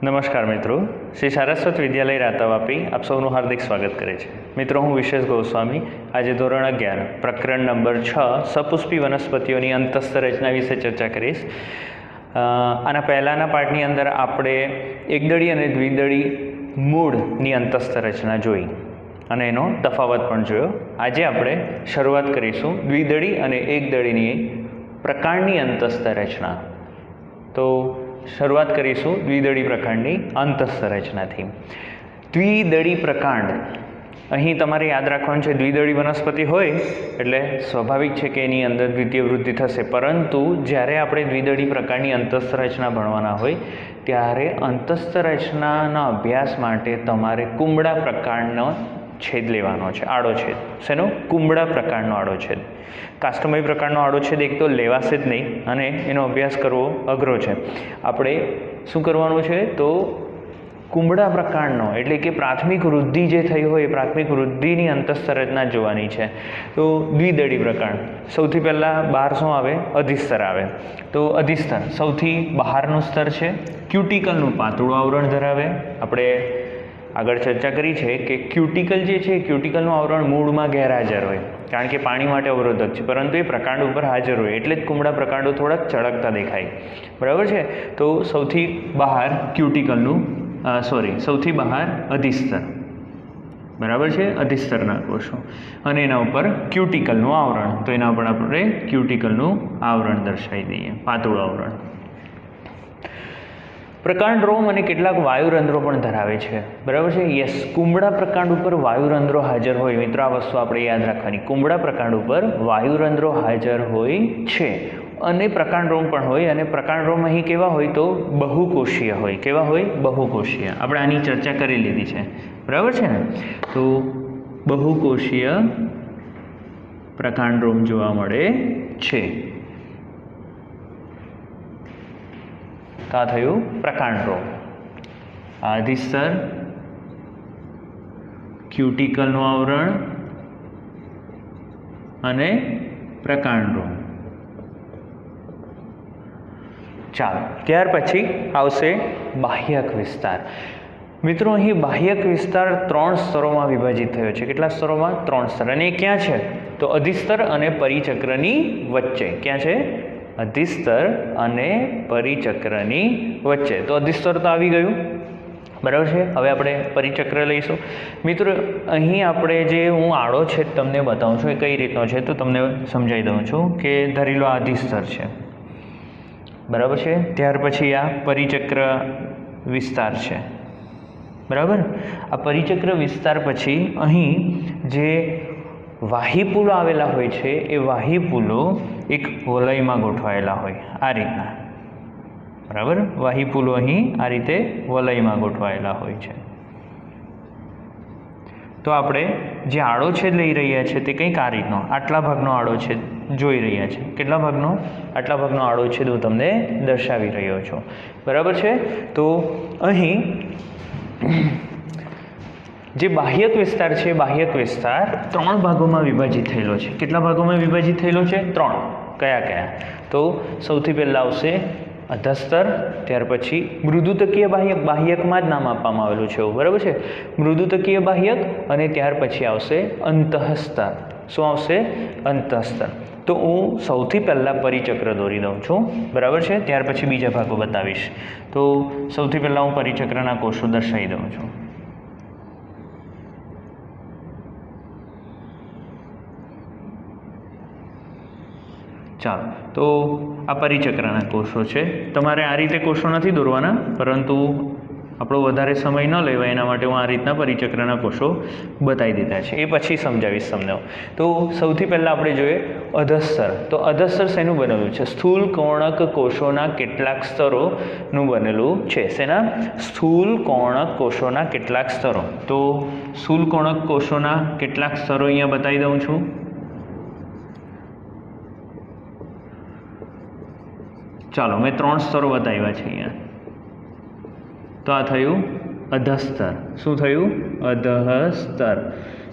નમસ્કાર મિત્રો, શ્રી સારસ્વત વિદ્યાલય રાતાવાપી આપ સૌનું હાર્દિક સ્વાગત કરે છે. મિત્રો, હું વિશેષ ગોસ્વામી આજે ધોરણ 11 પ્રકરણ નંબર 6 સપુષ્પી વનસ્પતિઓની અંતસ્થ રચના વિશે ચર્ચા કરીશ. આના પહેલાંના પાઠની અંદર આપણે એકદળી અને દ્વિદળી મૂળની અંતસ્થ રચના જોઈ અને એનો તફાવત પણ જોયો. આજે આપણે શરૂઆત કરીશું દ્વિદળી અને એકદળીની પ્રકાંડની અંતસ્થ રચના. તો શરૂઆત કરીશું દ્વિદળી પ્રકાંડની અંતસ્થ રચનાથી. દ્વિદળી પ્રકાંડ અહીં તમારે યાદ રાખવાનું છે. દ્વિદળી વનસ્પતિ હોય એટલે સ્વાભાવિક છે કે એની અંદર દ્વિતીય વૃદ્ધિ થશે, પરંતુ જ્યારે આપણે દ્વિદળી પ્રકારની અંતસ્થ રચના ભણવાના હોય ત્યારે અંતસ્થ રચનાના અભ્યાસ માટે તમારે કુંબળા પ્રકારનો છેદ લેવાનો છે, આડો છેદ. શેનો? કુંબળા પ્રકારનો આડો છેદ. કાસ્ટમય પ્રકારનો આડો છેદ એક તો લેવાશે જ નહીં અને એનો અભ્યાસ કરવો અઘરો છે. આપણે શું કરવાનું છે તો કુંબળા પ્રકારનો એટલે કે પ્રાથમિક વૃદ્ધિ જે થઈ હોય એ પ્રાથમિક વૃદ્ધિની અંતસ્થ રચના જોવાની છે. તો દ્વિદળી પ્રકાંડ સૌથી પહેલાં બહાર શું આવે? અધિસ્તર આવે. તો અધિસ્તર સૌથી બહારનું સ્તર છે. ક્યુટિકલનું પાતળું આવરણ ધરાવે. આપણે આગળ ચર્ચા કરી છે કે ક્યુટિકલ જે છે ક્યુટિકલનું આવરણ મૂળમાં ગેરહાજર હોય, કારણ કે પાણી માટે અવરોધક છે, પરંતુ એ પ્રકાંડ ઉપર હાજર હોય એટલે જ કુંબળા પ્રકાંડો થોડાક ચળકતા દેખાય. બરાબર છે. તો સૌથી બહાર ક્યુટિકલનું સૌથી બહાર અધિસ્તર. બરાબર છે. અધિસ્તરના કોષો અને એના ઉપર ક્યુટિકલનું આવરણ. તો એના ઉપર આપણે ક્યુટિકલનું આવરણ દર્શાવી દઈએ, પાતળું આવરણ. પ્રકાંડ રોમ અને કેટલાક વાયુરંધ્રો પણ ધરાવે છે. બરાબર છે. યસ, કુંબળા પ્રકાંડ ઉપર વાયુરંધ્રો હાજર હોય. મિત્રો, આ વસ્તુ આપણે યાદ રાખવાની. કુંબળા પ્રકાંડ ઉપર વાયુરંધ્રો હાજર હોય છે અને પ્રકાંડ રોમ પણ હોય. અને પ્રકાંડ રોમ અહીં કેવા હોય તો બહુકોષીય હોય. કેવા હોય? બહુકોષીય. આપણે આની ચર્ચા કરી લીધી છે. બરાબર છે ને. તો બહુકોષીય પ્રકાંડ રોમ જોવા મળે છે. તો આ થયું પ્રકાંડ રોમ. અધિસ્તર, ક્યુટિકલનું આવરણ અને પ્રકાંડ રોમ. ચાલો, ત્યાર પછી આવશે બાહ્યક વિસ્તાર. મિત્રો, અહીં બાહ્યક વિસ્તાર 3 સ્તરોમાં વિભાજિત થયો છે. કેટલા સ્તરોમાં? 3 સ્તર. અને એ ક્યાં છે તો અધિસ્તર અને પરિચક્રની વચ્ચે. ક્યાં છે? અધિસ્તર અને પરિચક્રની વચ્ચે. તો અધિસ્તર તો આવી ગયું. બરાબર છે. હવે આપણે પરિચક્ર લઈશું. મિત્રો, અહીં આપણે જે હું આડો છેદ તમને બતાવું છું એ કઈ રીતનો છે તો તમને સમજાવી દઉં છું કે ધારી લો આ અધિસ્તર છે. બરાબર છે. ત્યાર પછી આ પરિચક્ર વિસ્તાર છે. બરાબર. આ પરિચક્ર વિસ્તાર પછી અહીં જે વાહીપુલો આવેલા હોય છે એ વાહીપુલો એક વલયમાં ગોઠવાયેલા હોય આ રીતના. બરાબર. વાહીપુલો અહીં આ રીતે વલયમાં ગોઠવાયેલા હોય છે. તો આપણે જે આડો છેદ લઈ રહ્યા છે તે કંઈક આ રીતનો આટલા ભાગનો આડો છેદ જોઈ રહ્યા છે. કેટલા ભાગનો? આટલા ભાગનો આડો છેદ હું તમને દર્શાવી રહ્યો છું. બરાબર છે. તો અહીં જે બાહ્યક વિસ્તાર છે, બાહ્યક વિસ્તાર 3 ભાગોમાં વિભાજિત થયેલો છે. કેટલા ભાગોમાં વિભાજિત થયેલો છે? 3. કયા કયા? તો સૌથી પહેલાં આવશે અધસ્તર, ત્યાર પછી મૃદુતકીય બાહ્યક. બાહ્યકમાં જ નામ આપવામાં આવેલું છે એવું. બરાબર છે. મૃદુતકીય બાહ્યક અને ત્યાર પછી આવશે અંતઃસ્તર. શું આવશે? અંતઃસ્તર. તો હું સૌથી પહેલાં પરિચક્ર દોરી દઉં છું. બરાબર છે. ત્યાર પછી બીજા ભાગો બતાવીશ. તો સૌથી પહેલાં હું પરિચક્રના કોષો દર્શાવી દઉં છું. ચાલો, તો આ પરિચક્રના કોષો છે. તમારે આ રીતે કોષો નથી દોરવાના, પરંતુ આપણો વધારે સમય ન લેવાય એના માટે હું આ રીતના પરિચક્રના કોષો બતાવી દીધા છે. એ પછી સમજાવીશ તમને. તો સૌથી પહેલાં આપણે જોઈએ અધસ્તર. તો અધસ્તર શેનું બનેલું છે? સ્થૂલ કોણક કોષોના કેટલાક સ્તરોનું બનેલું છે. શેના? સ્થૂલ કોણક કોષોના કેટલાક સ્તરો. તો સ્થૂલ કોણક કોષોના કેટલાક સ્તરો અહીંયા બતાવી દઉં છું. ચાલો, મેં 3 સ્તરો બતાવ્યા છે અહીંયા. તો આ થયું અધસ્તર. શું થયું? અધસ્તર.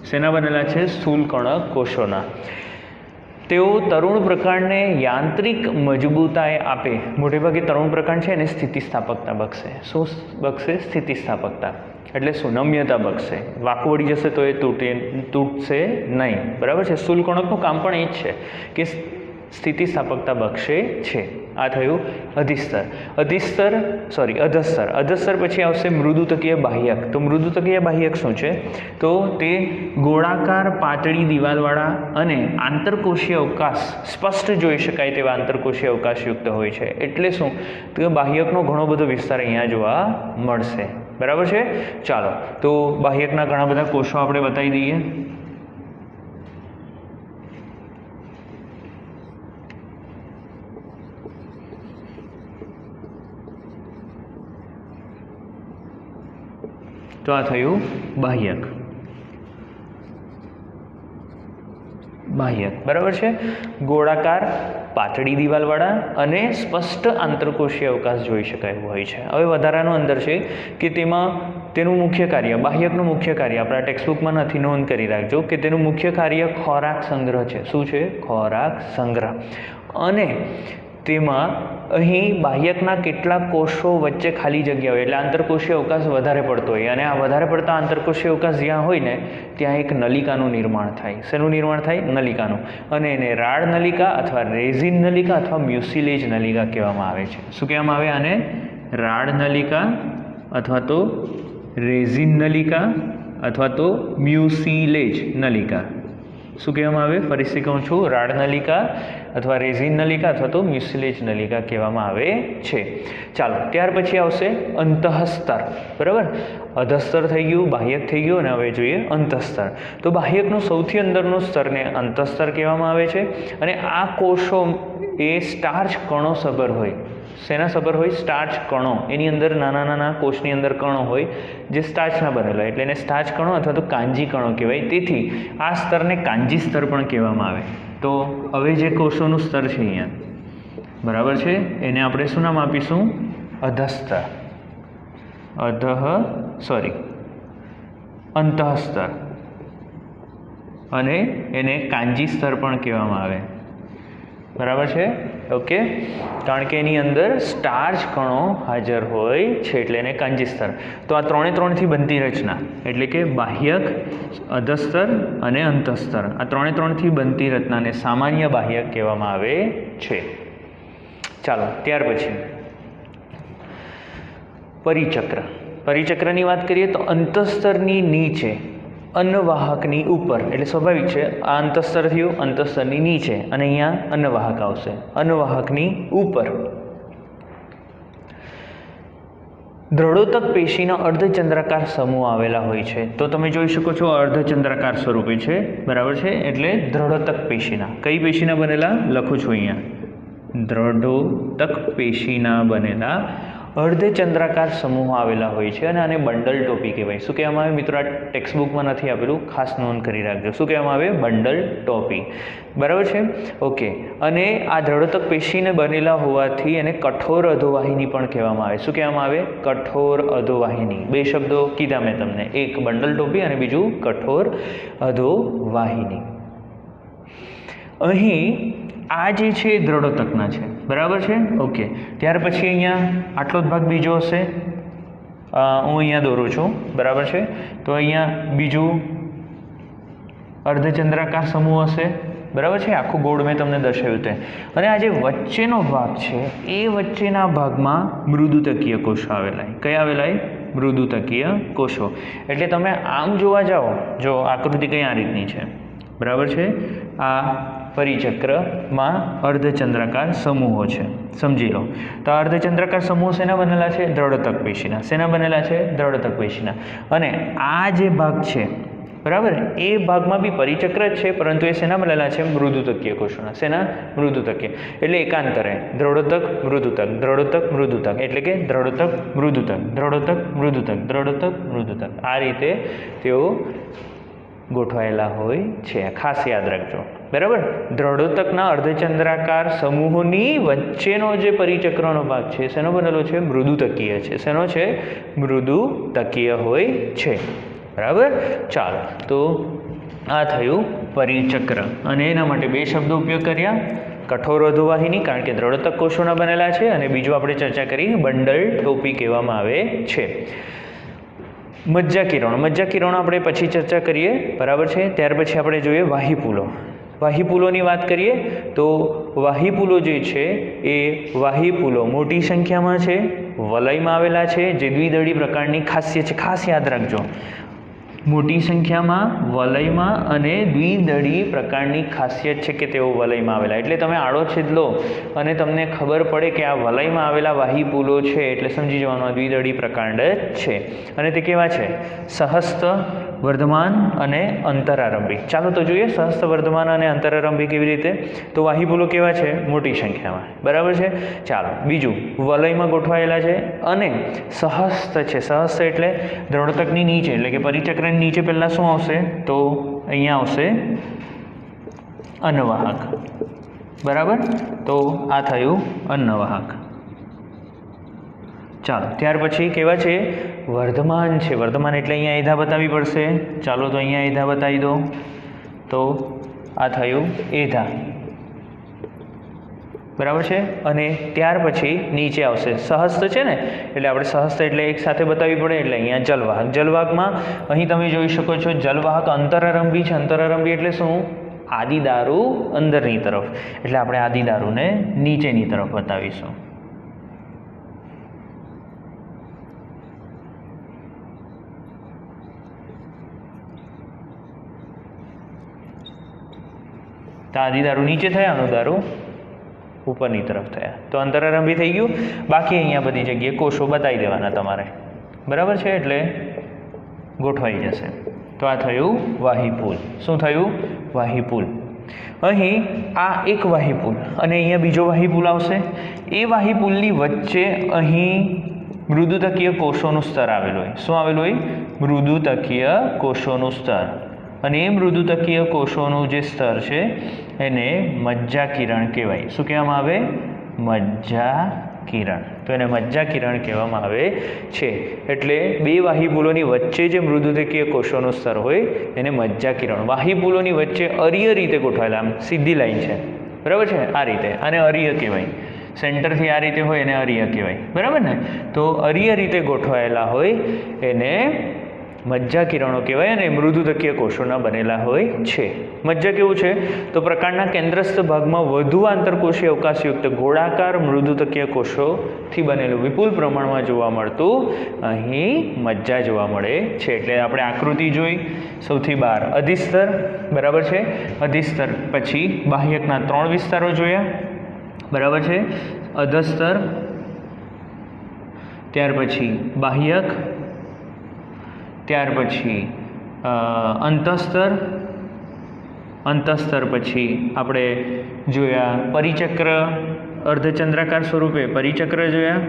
શેના બનેલા છે? સ્થૂલ કણક કોષોના. તેઓ તરુણ પ્રકાંડને યાંત્રિક મજબૂતાઈ આપે. મોટેભાગે તરુણ પ્રકાંડ છે એને સ્થિતિસ્થાપકતા બક્ષે. શું બક્ષે? સ્થિતિસ્થાપકતા. એટલે શું? નમ્યતા બક્ષે. વાંકું વળી જશે તો એ તૂટશે નહીં. બરાબર છે. શુલ્કણકનું કામ પણ એ જ છે કે સ્થિતિસ્થાપકતા બક્ષે છે. આ થયું અધિસ્તર. અધસ્તર પછી આવશે મૃદુતકીય બાહ્યક. તો મૃદુતકીય બાહ્યક શું છે? તો તે ગોળાકાર પાતળી દિવાલવાળા અને આંતરકોષીય અવકાશ સ્પષ્ટ જોઈ શકાય તેવા આંતરકોષીય અવકાશયુક્ત હોય છે. એટલે શું? તો બાહ્યકનો ઘણો બધો વિસ્તાર અહીંયા જોવા મળશે. બરાબર છે. ચાલો, તો બાહ્યકના ઘણા બધા કોષો આપણે બતાવી દઈએ. તો આ થયું બાહ્યક. બરાબર છે. ગોળાકાર પાતળી દિવાલવાળા અને સ્પષ્ટ આંતરકોષીય અવકાશ જોઈ શકાય એવું હોય છે. હવે વધારાનું અંદર છે કે તેનું મુખ્ય કાર્ય, બાહ્યકનું મુખ્ય કાર્ય આપણા ટેક્સ્ટબુકમાં નથી, નોંધ કરી રાખજો કે તેનું મુખ્ય કાર્ય ખોરાક સંગ્રહ છે. શું છે? ખોરાક સંગ્રહ. અને તેમાં અહીં બાહ્યકના કેટલાક કોષો વચ્ચે ખાલી જગ્યા હોય એટલે આંતરકોષીય અવકાશ વધારે પડતો હોય, અને આ વધારે પડતા આંતરકોષીય અવકાશ જ્યાં હોય ને ત્યાં એક નલિકાનું નિર્માણ થાય. શેનું નિર્માણ થાય? નલિકાનું. અને એને રાડ નલિકા અથવા રેઝિન નલિકા અથવા મ્યુસિલેજ નલિકા કહેવામાં આવે છે. શું કહેવામાં આવે આને? રાડ નલિકા અથવા તો રેઝિન નલિકા અથવા તો મ્યુસિલેજ નલિકા. શું કહેવામાં આવે? ફરીથી કહું છું, રાડ નલિકા અથવા રેઝિન નલિકા અથવા તો મ્યુસિલેજ નલિકા કહેવામાં આવે છે. ચાલો, ત્યાર પછી આવશે અંતઃસ્તર. બરાબર. અધસ્તર થઈ ગયું, બાહ્યક થઈ ગયું, અને હવે જોઈએ અંતઃસ્તર. તો બાહ્યકનું સૌથી અંદરનું સ્તરને અંતઃસ્તર કહેવામાં આવે છે. અને આ કોષો એ સ્ટાર્ચ કણો સભર હોય. શેના સભર હોય? સ્ટાર્ચ કણો. એની અંદર નાના નાના કોષની અંદર કણો હોય જે સ્ટાર્ચના બનેલા, એટલે એને સ્ટાર્ચ કણો અથવા તો કાંજી કણો કહેવાય. તેથી આ સ્તરને કાંજી સ્તર પણ કહેવામાં આવે. તો હવે જે કોષોનું સ્તર છે અહીંયા, બરાબર છે, એને આપણે શું નામ આપીશું? અંતઃસ્તર. અને એને કાંજી સ્તર પણ કહેવામાં આવે. બરાબર છે. ઓકે. કારણ કે એની અંદર સ્ટાર્ચ કણો હાજર હોય છે એટલે એને કાંજી સ્તર. તો આ ત્રણેથી બનતી રચના એટલે કે બાહ્યક, અધસ્તર અને અંતઃસ્તર, આ ત્રણેથી બનતી રચનાને સામાન્ય બાહ્યક કહેવામાં આવે છે. ચાલો, ત્યાર પછી પરિચક્રની વાત કરીએ તો અંતઃસ્તરની નીચે અન્નવાહકની ઉપર, એટલે સ્વાભાવિક છે આ અંતઃસ્તર થયું, અંતઃસ્તરની નીચે, અને અહીંયા અન્નવાહક આવશે. અન્નવાહકની ઉપર દ્રઢોતક પેશીના અર્ધચંદ્રાકાર સમૂહ આવેલા હોય છે. તો તમે જોઈ શકો છો અર્ધચંદ્રાકાર સ્વરૂપે છે. બરાબર છે. એટલે દ્રઢોતક પેશીના, કઈ પેશીના બનેલા? લખું છું અહીંયા, દ્રઢોતક પેશીના બનેલા અર્ધચંદ્રાકાર સમૂહ આવેલા હોય છે. અને આને બંડલ ટોપી કહેવાય. શું કહેવામાં આવે મિત્રો? આ ટેક્સ્ટબુકમાં નથી આપેલું, ખાસ નોંધ કરી રાખજો. શું કહેવામાં આવે? બંડલ ટોપી. બરાબર છે. ઓકે. અને આ દ્રઢોતક પેશીને બનેલા હોવાથી એને કઠોર અધોવાહિની પણ કહેવામાં આવે. શું કહેવામાં આવે? કઠોર અધોવાહિની. બે શબ્દો કીધા મેં તમને, એક બંડલ ટોપી અને બીજું કઠોર અધોવાહિની. અહીં આ જે છે એ દ્રઢોતકના છે. બરાબર છે. ઓકે. ત્યાર પછી અહીંયા આટલો જ ભાગ બીજો હશે, હું અહીંયા દોરું છું. બરાબર છે. તો અહીંયા બીજું અર્ધચંદ્રાકાર સમૂહ હશે. બરાબર છે. આખું ગોળ મેં તમને દર્શાવ્યું તે. અને આ જે વચ્ચેનો ભાગ છે એ વચ્ચેના ભાગમાં મૃદુતકીય કોષો આવેલા. કયા આવેલા? મૃદુતકીય કોષો. એટલે તમે આમ જોવા જાઓ, જો આકૃતિ કંઈ આ રીતની છે. બરાબર છે. આ પરિચક્રમાં અર્ધચંદ્રાકાર સમૂહો છે, સમજી લો. તો આ અર્ધચંદ્રાકાર સમૂહ શેના બનેલા છે? દ્રઢોતક પેશીના. શેના બનેલા છે? દ્રઢોતક પેશીના. અને આ જે ભાગ છે, બરાબર, એ ભાગમાં બી પરિચક્ર જ છે, પરંતુ એ શેના બનેલા છે? મૃદુતકીય કોષોના. શેના? મૃદુતકીય. એટલે એકાંતરે દ્રઢોતક મૃદુતક, દ્રઢોતક મૃદુતક, એટલે કે દ્રઢોતક મૃદુતક, દ્રઢોતક મૃદુતક, દ્રઢોતક મૃદુતક, આ રીતે તેઓ ગોઠવાયેલા હોય છે. ખાસ યાદ રાખજો. બરાબર. દ્રઢોતકના અર્ધચંદ્રાકાર સમૂહોની વચ્ચેનો જે પરિચક્રનો ભાગ છે શેનો બનેલો છે? મૃદુતકીય છે. શેનો છે? મૃદુતકીય હોય છે. બરાબર. ચાલો, તો આ થયું પરિચક્ર, અને એના માટે બે શબ્દો ઉપયોગ કર્યા, કઠોર અધોવાહિની કારણ કે દ્રઢોતક કોષોના બનેલા છે, અને બીજું આપણે ચર્ચા કરી બંડલ ટોપી કહેવામાં આવે છે. મજ્જા કિરણો આપણે પછી ચર્ચા કરીએ, બરાબર છે. ત્યાર પછી આપણે જોઈએ વાહીપુલોની વાત કરીએ તો વાહીપુલો જે છે એ વાહીપુલો મોટી સંખ્યામાં છે, વલયમાં આવેલા છે, જે દ્વિદળી પ્રકારની ખાસિયત છે. ખાસ યાદ રાખજો, મોટી સંખ્યામાં વલયમાં અને દ્વિદળી પ્રકારની ખાસિયત છે કે તેઓ વલયમાં આવેલા. એટલે તમે આડોછેદ લો અને તમને ખબર પડે કે આ વલયમાં આવેલા વાહીપુલો છે એટલે સમજી જવાનું આ દ્વિદળી પ્રકાંડ છે. અને તે કેવા છે? સહસ્ત, વર્ધમાન અને અંતરારંભી. ચાલો તો જોઈએ સહસ્ત, વર્ધમાન અને અંતરારંભી કેવી રીતે. તો વાહીપુલો કેવા છે? મોટી સંખ્યામાં, બરાબર છે. ચાલો બીજું, વલયમાં ગોઠવાયેલા છે અને સહસ્ત છે. સહસ્ત એટલે દ્રઢોતકની નીચે, એટલે કે પરિચક્રની નીચે પહેલાં શું આવશે? તો અહીંયા આવશે અન્નવાહક, બરાબર. તો આ થયું અન્નવાહક. ચાલો ત્યાર પછી કેવા છે? વર્ધમાન છે. વર્ધમાન એટલે અહીંયા એધા બતાવવી પડશે. ચાલો તો અહીંયા એધા બતાવી દો. તો આ થયું એધા, બરાબર છે. અને ત્યાર પછી નીચે આવશે સહસ્ત છે ને, એટલે આપણે સહસ્ત એટલે એક સાથે બતાવવી પડે, એટલે અહીંયા જલવાહક. જલવાહકમાં અહીં તમે જોઈ શકો છો જલવાહક અંતરારંભી છે. અંતરારંભી એટલે શું? આદિદારુ અંદરની તરફ, એટલે આપણે આદિદારુને નીચેની તરફ બતાવીશું. તો આદિદારુ નીચે થયા, અનુદારુ ઉપરની તરફ થયા, તો અંતરારંભી થઈ ગયું. બાકી અહીંયા બધી જગ્યાએ કોષો બતાવી દેવાના તમારે, બરાબર છે. એટલે ગોઠવાઈ જશે. તો આ થયું વાહીપુલ. શું થયું? વાહીપુલ. અહીં આ એક વાહીપુલ અને અહીંયા બીજો વાહીપુલ આવશે. એ વાહીપુલની વચ્ચે અહીં મૃદુતકીય કોષોનું સ્તર આવેલું હોય. શું આવેલું હોય? મૃદુતકીય કોષોનું સ્તર. અને એ મૃદુતકીય કોષોનું જે સ્તર છે એને મજ્જા કિરણ કહેવાય. શું કહેવામાં આવે? મજ્જા કિરણ. તો એને મજ્જા કિરણ કહેવામાં આવે છે. એટલે બે વાહીપુલોની વચ્ચે જે મૃદુતકીય કોષોનું સ્તર હોય એને મજ્જા કિરણ. વાહીપુલોની વચ્ચે અરીય રીતે ગોઠવાયેલા, આમ સીધી લાઈન છે, બરાબર છે, આ રીતે, આને અરીય કહેવાય. સેન્ટરથી આ રીતે હોય એને અરીય કહેવાય, બરાબર ને. તો અરીય રીતે ગોઠવાયેલા હોય એને મજ્જા કિરણો કહેવાય, અને મૃદુતકીય કોષોના બનેલા હોય છે. મજ્જા કેવું છે? તો પ્રકાંડના કેન્દ્રસ્થ ભાગમાં વધુ આંતરકોષીય અવકાશયુક્ત ગોળાકાર મૃદુતકીય કોષોથી બનેલું વિપુલ પ્રમાણમાં જોવા મળતું અહીં મજ્જા જોવા મળે છે. એટલે આપણે આકૃતિ જોઈ, સૌથી બહાર અધિસ્તર, બરાબર છે. અધિસ્તર પછી બાહ્યકના 3 વિસ્તારો જોયા, બરાબર છે. અધસ્તર, ત્યાર પછી બાહ્યક, ત્યાર પછી અંતસ્તર, અંતસ્તર પછી આપણે જોયા પરિચક્ર, અર્ધચંદ્રાકાર સ્વરૂપે પરિચક્ર જોયા,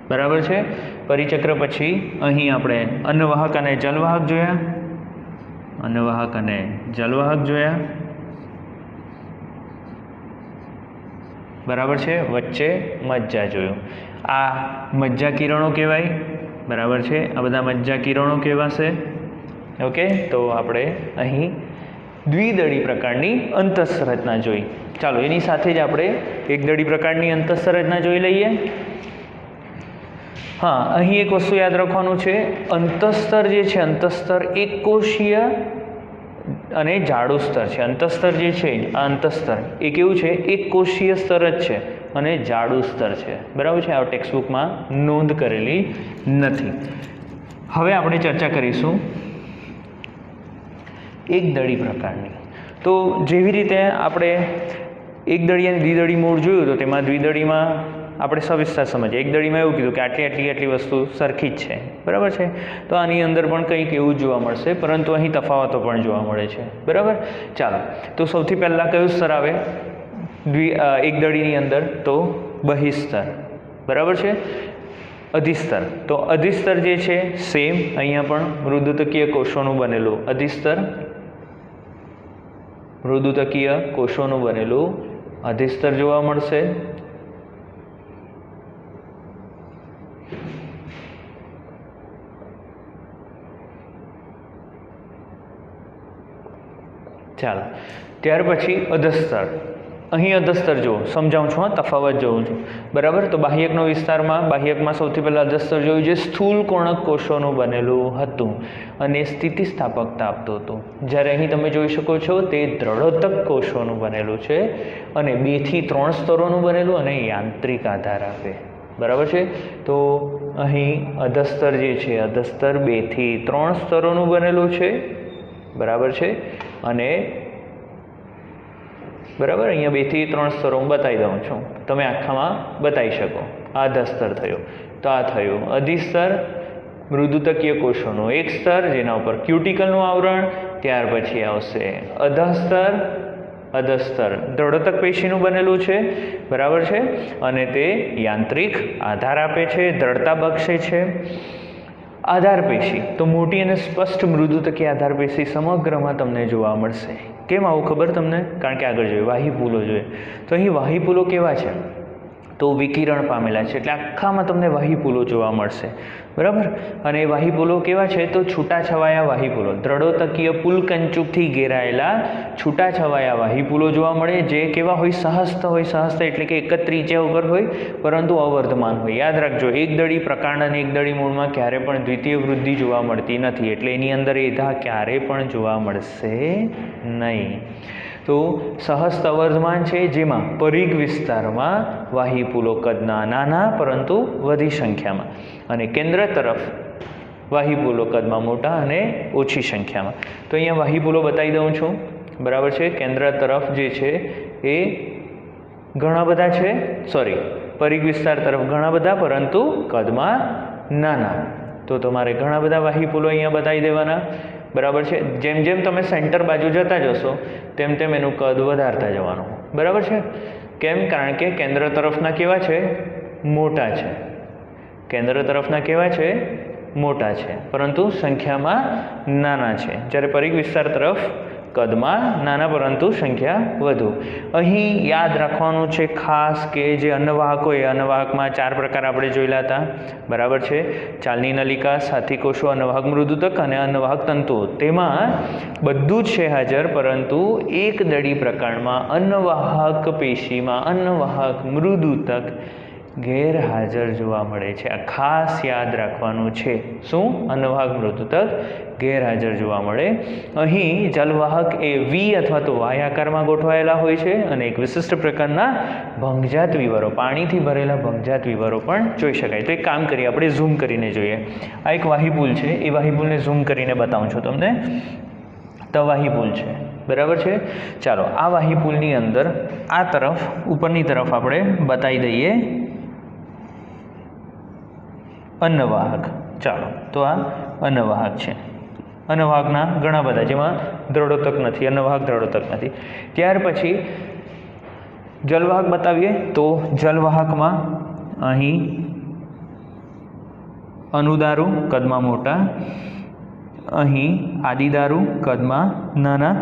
બરાબર છે. પરિચક્ર પછી અહીં આપણે અન્નવાહક અને જલવાહક જોયા, અન્નવાહક અને જલવાહક જોયા, બરાબર છે. વચ્ચે મજ્જા જોયું. આ મજ્જા કિરણો કહેવાય, બરાબર છે. આ બધા મજ્જા કિરણો કહેવાશે. ઓકે, તો આપણે અહીં દ્વિદળી પ્રકારની અંતઃસંરચના જોઈ. ચાલો એની સાથે જ આપણે એકદળી પ્રકારની અંતઃસંરચના જોઈ લઈએ. હા, અહીં એક વસ્તુ યાદ રાખવાનું છે. અંતઃસ્તર જે છે, અંતઃસ્તર એક કોષીય અને જાડું સ્તર છે. અંતઃસ્તર જે છે આ અંતઃસ્તર એ કેવું છે? એક કોષીય સ્તર જ છે અને જાડું સ્તર છે, બરાબર છે. આ ટેક્સ્ટબુકમાં નોંધ કરેલી નથી. હવે આપણે ચર્ચા કરીશું એકદળી પ્રકારની. તો જેવી રીતે આપણે એકદળી અને દ્વિદળી મૂળ જોયું, તો તેમાં દ્વિદળીમાં આપણે સવિસ્તાર સમજીએ. એકદળીમાં એવું કીધું કે આટલી વસ્તુ સરખી જ છે, બરાબર છે. તો આની અંદર પણ કંઈક એવું જ જોવા મળશે, પરંતુ અહીં તફાવતો પણ જોવા મળે છે, બરાબર. ચાલો, તો સૌથી પહેલાં કયું સ્તર આવે એકદળીની અંદર? તો બહિસ્તર, બરાબર છે. અધિસ્તર. તો અધિસ્તર જે છે સેમ અહીંયા પણ મૃદુતકીય કોષોનું બનેલું અધિસ્તર, મૃદુતકીય કોષોનું બનેલું અધિસ્તર જોવા મળશે. ચાલો, ત્યાર પછી અધસ્તર. અહીં અધસ્તર જુઓ, સમજાવું છું, તફાવત જોઉં છું, બરાબર. તો બાહ્યકનો વિસ્તારમાં બાહ્યકમાં સૌથી પહેલાં અધસ્તર જોયું, જે સ્થૂલ કોણક કોષોનું બનેલું હતું અને સ્થિતિસ્થાપકતા આપતું હતું. જ્યારે અહીં તમે જોઈ શકો છો તે દ્રઢોતક કોષોનું બનેલું છે અને 2 થી 3 સ્તરોનું બનેલું અને યાંત્રિક આધાર આપે, બરાબર છે. તો અહીં અધસ્તર જે છે, અધસ્તર 2 થી 3 સ્તરોનું બનેલું છે, બરાબર છે. અને બરાબર, અહીંયા 2 થી 3 સ્તરો હું બતાવી દઉં છું, તમે આખામાં બતાવી શકો. આ અધસ્તર થયો. તો આ થયું અધિસ્તર, મૃદુતકીય કોષોનું એક સ્તર જેના ઉપર ક્યુટિકલનું આવરણ. ત્યાર પછી આવશે અધસ્તર. અધસ્તર દ્રઢોતક પેશીનું બનેલું છે, બરાબર છે, અને તે યાંત્રિક આધાર આપે છે, દ્રઢતા બક્ષે છે. આધાર પેશી તો મોટી અને સ્પષ્ટ મૃદુતકી આધાર પેશી સમગ્રમાં તમને જોવા મળશે. કેમ આવું ખબર તમને? કારણ કે આગળ જોઈએ વાહીપુલો જોઈએ. તો અહીં વાહીપુલો કેવા છે? તો વિકિરણ પામેલા છે, એટલે આખામાં તમને વાહીપુલો જોવા મળશે, બરાબર. અને વાહીપુલો કેવા છે? તો છૂટાછવાયા વાહીપુલો, દ્રઢોતકીય પુલકંચુકથી ઘેરાયેલા છૂટાછવાયા વાહીપુલો જોવા મળે, જે કેવા હોય? સહસ્ત હોય. સહસ્ત એટલે કે એક જ ત્રિજ્યા ઉપર હોય પરંતુ અવર્ધમાન હોય. યાદ રાખજો, એકદળી પ્રકાંડ અને એકદળી મૂળમાં ક્યારે પણ દ્વિતીય વૃદ્ધિ જોવા મળતી નથી, એટલે એની અંદર એધા ક્યારે પણ જોવા મળશે નહીં. તો સહસ્ત અવર્ધમાન છે, જેમાં પરિઘ વિસ્તારમાં વાહીપુલો કદના નાના પરંતુ વધી સંખ્યામાં, અને કેન્દ્ર તરફ વાહીપુલો કદમાં મોટા અને ઓછી સંખ્યામાં. તો અહીંયા વાહીપુલો બતાવી દઉં છું, બરાબર છે. કેન્દ્ર તરફ જે છે એ ઘણા બધા છે, પરિઘ વિસ્તાર તરફ ઘણા બધા પરંતુ કદમાં નાના. તો તમારે ઘણા બધા વાહીપુલો અહીંયા બતાવી દેવાના, બરાબર છે. જેમ જેમ તમે સેન્ટર બાજુ જતા જશો તેમ તેમ એનું કદ વધારતા જવાનું, બરાબર છે. કેમ? કારણ કે કેન્દ્ર તરફના કેવા છે? મોટા છે. કેન્દ્ર તરફના કેવા છે? મોટા છે, પરંતુ સંખ્યામાં નાના છે. જ્યારે પરિઘ વિસ્તાર તરફ કદમાં નાના પરંતુ સંખ્યા વધુ. અહીં યાદ રાખવાનું છે ખાસ કે જે અન્નવાહકો, એ અન્નવાહકમાં 4 પ્રકાર આપણે જોયેલા હતા, બરાબર છે. ચાલની નલિકા, સાથી કોષો, અન્નવાહક મૃદુતક અને અન્નવાહક તંતુઓ. તેમાં બધું જ છે હાજર, પરંતુ એક દળી પ્રકારમાં અન્નવાહક પેશીમાં અન્નવાહક મૃદુતક ગેરહાજર જોવા મળે છે. આ ખાસ યાદ રાખવાનું છે. શું? અન્નવાહક મૃદુતક ગેરહાજર જોવા મળે. અહીં જલવાહક એ વી અથવા તો વાય આકારમાં ગોઠવાયેલા હોય છે અને એક વિશિષ્ટ પ્રકારના ભંગજાત વિવરો, પાણીથી ભરેલા ભંગજાત વિવરો પણ જોઈ શકાય. તો એક કામ કરીએ, આપણે ઝૂમ કરીને જોઈએ. આ એક વાહીપુલ છે, એ વાહીપુલને ઝૂમ કરીને બતાવું છું તમને. તો વાહીપુલ છે, બરાબર છે. ચાલો, આ વાહીપુલની અંદર આ તરફ ઉપરની તરફ આપણે બતાવી દઈએ અન્નવાહક. ચાલો, તો આ અન્નવાહક છે. અન્નવાહકના ઘણા બધા, જેમાં દ્રઢોતક નથી, અન્નવાહક દ્રઢોતક નથી. ત્યાર પછી જલવાહક બતાવીએ. તો જલવાહકમાં અહીં અનુદારુ કદમાં મોટા, અહીં આદિદારુ કદમાં નાના,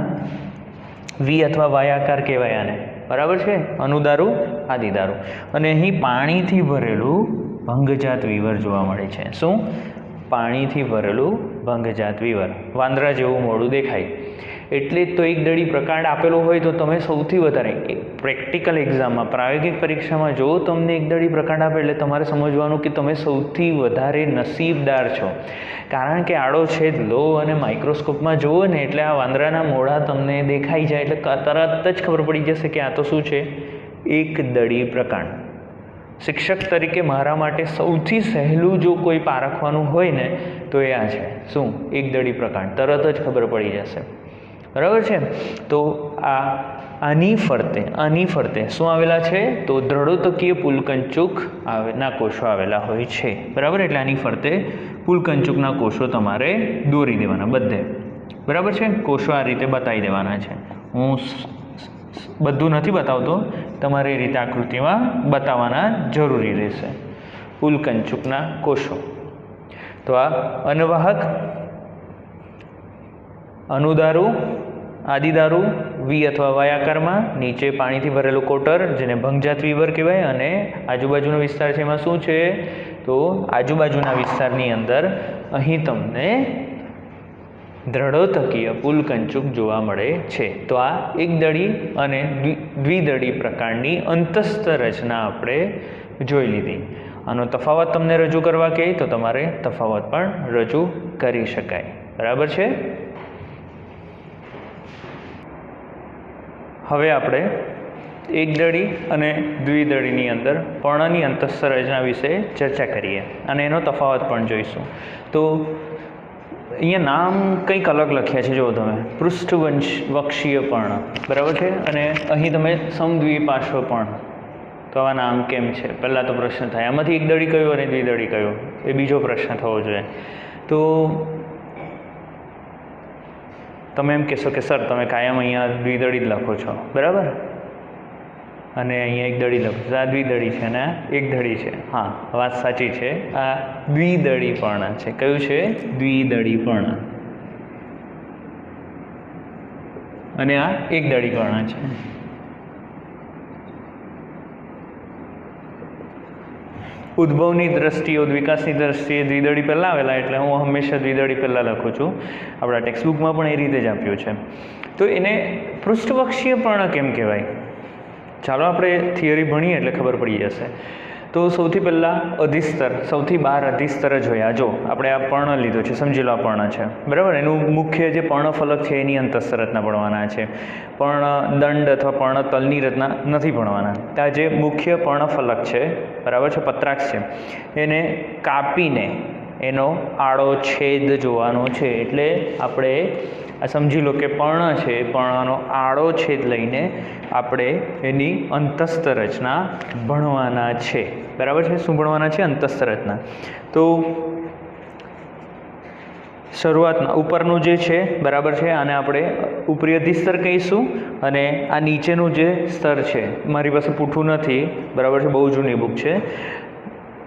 વી અથવા વાય આકાર કહેવાય આને, બરાબર છે. અનુદારુ, આદિદારુ. અને અહીં પાણીથી ભરેલું ભંગજાત વિવર જોવા મળે છે. શું? પાણીથી ભરેલું ભંગજાત વિવર. વાંદરા જેવું મોડું દેખાય. એટલે જ તો એક દળી પ્રકાંડ આપેલો હોય તો તમે સૌથી વધારે પ્રેક્ટિકલ એક્ઝામમાં, પ્રાયોગિક પરીક્ષામાં જો તમને એક દળી પ્રકાંડ આપે એટલે તમારે સમજવાનું કે તમે સૌથી વધારે નસીબદાર છો. કારણ કે આડો છેદ લો અને માઇક્રોસ્કોપમાં જુઓ ને એટલે આ વાંદરાના મોઢા તમને દેખાઈ જાય એટલે તરત જ ખબર પડી જશે કે આ તો શું છે? એક દળી પ્રકાંડ. શિક્ષક તરીકે મારા માટે સૌથી સહેલું જો કોઈ પારખવાનું હોય ને તો એ આ છે. શું? એક દળી પ્રકાંડ. તરત જ ખબર પડી જશે, બરાબર છે. તો આની ફરતે શું આવેલા છે? તો દ્રઢોતકીય પુલકંચુક ના કોષો આવેલા હોય છે, બરાબર. એટલે આની ફરતે પુલકંચુકના કોષો તમારે દોરી દેવાના બધે, બરાબર છે. કોષો આ રીતે બતાવી દેવાના છે. હું બધું નથી બતાવતો, તમારે એ રીતે આકૃતિમાં બતાવવાના જરૂરી રહેશે. પુલકંચુકના કોષો. તો આ અન્નવાહક, અનુદારુ, આદિદારુ, વી અથવા વાય આકારમાં, નીચે પાણીથી ભરેલું કોટર જેને ભંગજાત વિવર કહેવાય, અને આજુબાજુનો વિસ્તાર છે એમાં શું છે? તો આજુબાજુના વિસ્તારની અંદર અહીં તમને દ્રઢોતકીય પુલકંચુક જોવા મળે છે. તો આ એકદળી અને દ્વિદળી પ્રકારની અંતસ્થ રચના આપણે જોઈ લીધી. આનો તફાવત તમને રજૂ કરવા કહે તો તમારે તફાવત પણ રજૂ કરી શકાય. બરાબર છે. હવે આપણે એકદળી અને દ્વિદળીની અંદર પર્ણની અંતસ્થ રચના વિશે ચર્ચા કરીએ અને એનો તફાવત પણ જોઈશું. તો અહીંયા નામ કંઈક અલગ લખ્યા છે. જુઓ તમે, પૃષ્ઠવક્ષીય પર્ણ, બરાબર છે, અને અહીં તમે સમદ્વિપાર્શ્વ પર્ણ. તો આવા નામ કેમ છે? પહેલાં તો પ્રશ્ન થાય, આમાંથી એકદળી કયું અને દ્વિદળી કયું? એ બીજો પ્રશ્ન થવો જોઈએ. તો તમે એમ કહેશો કે સર તમે કાયમ અહીંયા દ્વિદળી જ લખો છો, બરાબર, અને અહીંયા એકદળી લખો છો. આ દ્વિદળી છે ને એકદળી છે. હા, વાત સાચી છે. આ દ્વિદળી પર્ણ છે. કયું છે? દ્વિદળી પર્ણ. અને આ એકદળી પર્ણ છે. ઉદ્ભવની દ્રષ્ટિએ, વિકાસની દ્રષ્ટિએ દ્વિદળી પહેલાં આવેલા, એટલે હું હંમેશા દ્વિદળી પહેલાં લખું છું. આપણા ટેક્સ્ટબુકમાં પણ એ રીતે જ આપ્યું છે. તો એને પૃષ્ઠવક્ષીય પર્ણ કેમ કહેવાય? ચાલો આપણે થિયરી ભણીએ એટલે ખબર પડી જશે. તો સૌથી પહેલાં અધિસ્તર, સૌથી બહાર અધિસ્તર જ હોય. જો આપણે આ પર્ણ લીધો છે, સમજી લો આ પર્ણ છે, બરાબર. એનું મુખ્ય જે પર્ણફલક છે એની અંતસ્થ રચના ભણવાના છે. પર્ણ દંડ અથવા પર્ણતલની રચના નથી ભણવાના. આ જે મુખ્ય પર્ણફલક છે, બરાબર છે, પત્રાક્ષ છે, એને કાપીને એનો આડો છેદ જોવાનો છે. એટલે આપણે આ સમજી લો કે પર્ણ છે, પર્ણનો આડો છેદ લઈને આપણે એની અંતસ્થ રચના ભણવાના છે. બરાબર છે. શું ભણવાના છે? અંતસ્થ રચના. તો શરૂઆતમાં ઉપરનું જે છે, બરાબર છે, આને આપણે ઉપરી અધિસ્તર કહીશું. અને આ નીચેનું જે સ્તર છે, મારી પાસે પૂઠું નથી, બરાબર છે, બહુ જૂની બુક છે,